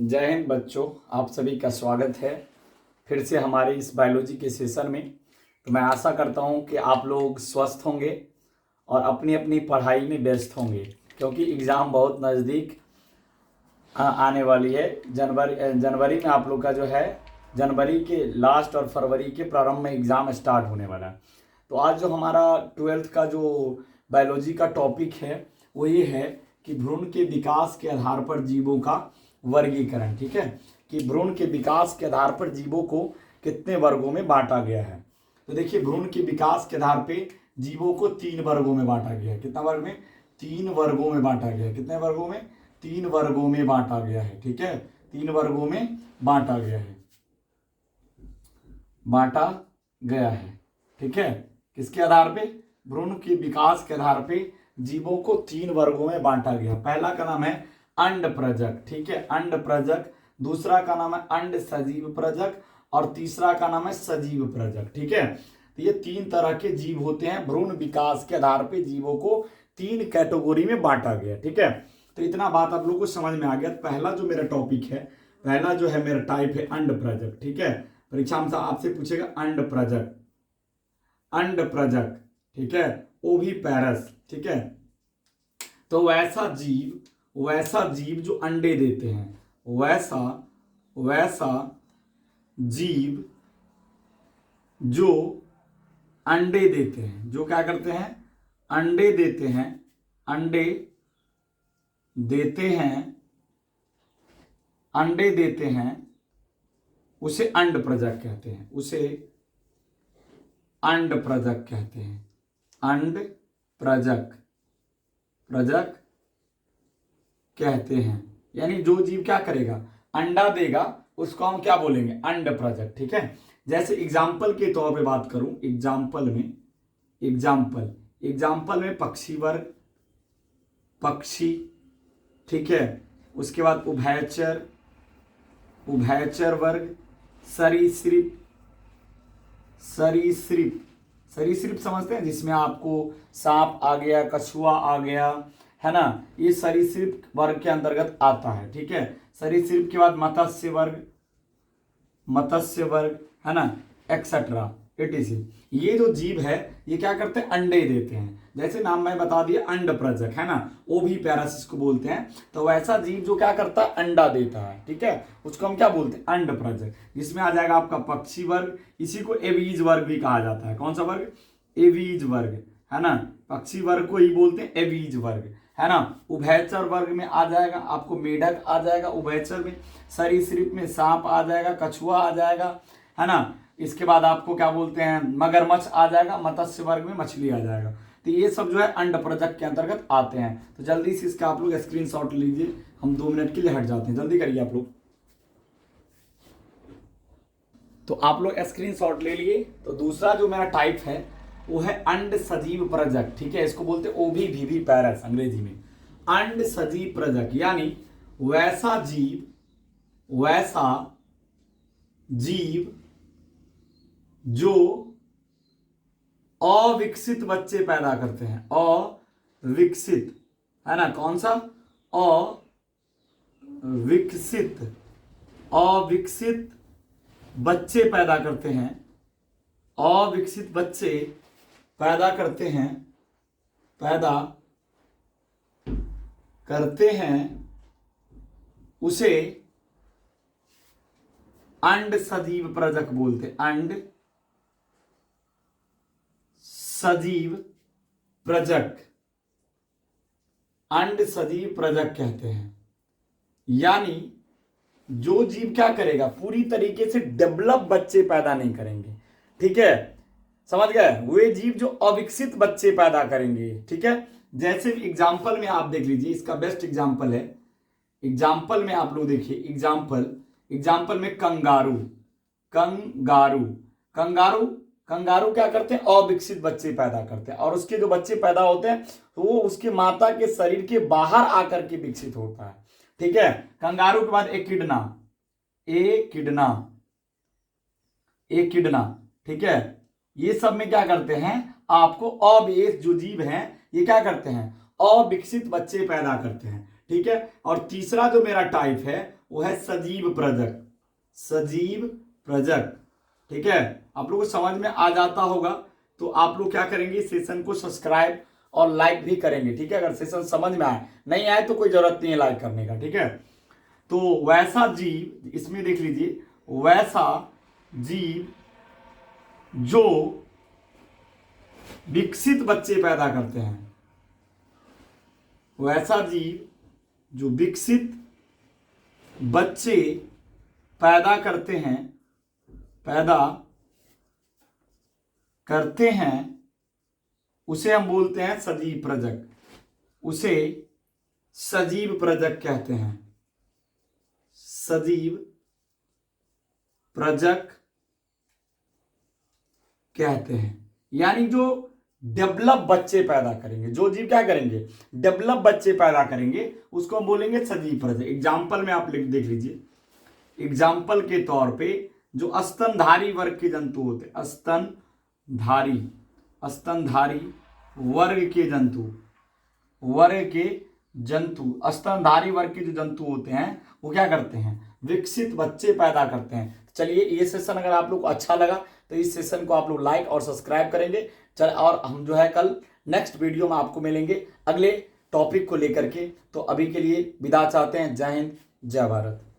जय हिंद बच्चों, आप सभी का स्वागत है फिर से हमारे इस बायोलॉजी के सेशन में। तो मैं आशा करता हूं कि आप लोग स्वस्थ होंगे और अपनी अपनी पढ़ाई में व्यस्त होंगे, क्योंकि एग्ज़ाम बहुत नज़दीक आने वाली है। जनवरी में आप लोग का जो है, जनवरी के लास्ट और फरवरी के प्रारंभ में एग्ज़ाम स्टार्ट होने वाला है। तो आज जो हमारा 12th का जो बायोलॉजी का टॉपिक है वो ये है कि भ्रूण के विकास के आधार पर जीवों का वर्गीकरण। ठीक है, कि भ्रूण के विकास के आधार पर जीवों को कितने वर्गों में बांटा गया है। तो देखिए, भ्रूण के विकास के आधार पर जीवों को 3 वर्गों में बांटा गया है। कितना वर्ग में? 3 वर्गों में बांटा गया है। कितने वर्गों में? 3 वर्गों में बांटा गया है। ठीक है, 3 वर्गों में बांटा गया है, बांटा गया है। ठीक है, किसके आधार पे? भ्रूण के विकास के आधार पे जीवों को 3 वर्गों में बांटा गया। पहला का नाम है अंड प्रजक। ठीक है, अंड प्रजक। दूसरा का नाम है अंड सजीव प्रजक और तीसरा का नाम है सजीव प्रजक। ठीक है, तो ये 3 तरह के जीव होते हैं। भ्रूण विकास के आधार पे जीवों को 3 कैटेगरी में बांटा गया। ठीक है, तो इतना बात आप लोगों को समझ में आ गया। पहला जो मेरा टॉपिक है, पहला जो है मेरा टाइप है अंड प्रजक। ठीक है, परीक्षा में आपसे पूछेगा अंड प्रजक, अंड प्रजक। ठीक है, ओवी पैरस। ठीक है, तो वैसा जीव जो अंडे देते हैं, वैसा जीव जो अंडे देते हैं, जो क्या करते हैं? अंडे देते हैं, अंडे देते हैं, अंडे देते हैं, उसे अंड प्रजक कहते हैं। उसे अंड प्रजक कहते हैं। अंड प्रजक, प्रजक कहते हैं। यानी जो जीव क्या करेगा? अंडा देगा, उसको हम क्या बोलेंगे? अंड प्रजक। ठीक है, जैसे एग्जाम्पल के तौर पे बात करूं, एग्जाम्पल में पक्षी वर्ग, पक्षी। ठीक है, उसके बाद उभयचर वर्ग, सरीसृप समझते हैं, जिसमें आपको सांप आ गया, कछुआ आ गया, है ना, ये सरीसृप वर्ग के अंतर्गत आता है। ठीक है, सरीसृप के बाद मत्स्य वर्ग, है ना, एक्सेट्रा etc। ये जो जीव है ये क्या करते हैं? अंडे देते हैं। जैसे नाम में बता दिया अंड प्रजक, है ना, ओवी पैरासिस को बोलते हैं। तो वैसा जीव जो क्या करता है? अंडा देता है। ठीक है, उसको हम क्या बोलते हैं? अंड प्रजक। जिसमें आ जाएगा आपका पक्षी वर्ग, इसी को एवीज वर्ग भी कहा जाता है। कौन सा वर्ग? एवीज वर्ग, है ना, पक्षी वर्ग को ही बोलते हैं एवीज वर्ग, है ना। उभयचर वर्ग में आ जाएगा आपको मेढक आ जाएगा, उभयचर में। सरीसृप में सांप आ जाएगा, कछुआ आ जाएगा, है ना। इसके बाद आपको क्या बोलते हैं? मगरमच्छ आ जाएगा, मत्स्य वर्ग में मछली आ जाएगा। तो ये सब जो है अंड प्रजक के अंतर्गत आते हैं। तो जल्दी से इसका आप लोग स्क्रीनशॉट लीजिए, हम 2 मिनट के लिए हट जाते हैं, जल्दी करिए आप लोग। तो आप लोग स्क्रीनशॉट ले लिए। तो दूसरा जो मेरा टाइप है वो है अंड सजीव प्रजक। ठीक है, इसको बोलते हैं ओवी वीवी पैरस अंग्रेजी में। अंड सजीव प्रजक यानी वैसा जीव जो अविकसित बच्चे पैदा करते हैं। अविकसित, है ना, कौन सा? अविकसित बच्चे पैदा करते हैं, अविकसित बच्चे पैदा करते हैं, उसे अंड सजीव प्रजक बोलते हैं। अंड सजीव प्रजक, अंड सजीव प्रजक कहते हैं। यानी जो जीव क्या करेगा? पूरी तरीके से डेवलप बच्चे पैदा नहीं करेंगे। ठीक है, समझ गए? वे जीव जो अविकसित बच्चे पैदा करेंगे। ठीक है, जैसे एग्जाम्पल में आप देख लीजिए, इसका बेस्ट एग्जाम्पल है, एग्जाम्पल में आप लोग देखिए, एग्जाम्पल में कंगारू क्या करते हैं? अविकसित बच्चे पैदा करते हैं, और उसके जो बच्चे पैदा होते हैं तो वो उसके माता के शरीर के बाहर आकर के विकसित होता है। ठीक है, कंगारू के बाद एकिडना। ठीक है, ये सब में क्या करते हैं? आपको अवयस्क जो जीव हैं ये क्या करते हैं? अविकसित बच्चे पैदा करते हैं। ठीक है, और तीसरा जो मेरा टाइप है वो है सजीव प्रजक, सजीव प्रजक। ठीक है, आप लोगों को समझ में आ जाता होगा तो आप लोग क्या करेंगे, सेशन को सब्सक्राइब और लाइक भी करेंगे। ठीक है, अगर सेशन समझ में आए, नहीं आए तो कोई जरूरत नहीं है लाइक करने का। ठीक है, तो वैसा जीव, इसमें देख लीजिए, वैसा जीव जो विकसित बच्चे पैदा करते हैं, वैसा जीव जो विकसित बच्चे पैदा करते हैं, उसे हम बोलते हैं सजीव प्रजक, उसे सजीव प्रजक कहते हैं, सजीव प्रजक कहते हैं। यानी जो डेवलप बच्चे पैदा करेंगे, जो जीव क्या करेंगे, डेवलप बच्चे पैदा करेंगे, उसको हम बोलेंगे सजीव प्रजक। एग्जाम्पल में आप देख लीजिए, एग्जाम्पल के तौर पे जो स्तनधारी वर्ग के जंतु होते हैं, स्तनधारी स्तनधारी वर्ग के जो जंतु होते हैं वो क्या करते हैं, विकसित बच्चे पैदा करते हैं। चलिए, ये सेशन अगर आप लोग को अच्छा लगा तो इस सेशन को आप लोग लाइक और सब्सक्राइब करेंगे। और हम जो है कल नेक्स्ट वीडियो में आपको मिलेंगे अगले टॉपिक को लेकर के। तो अभी के लिए विदा चाहते हैं। जय हिंद, जय भारत।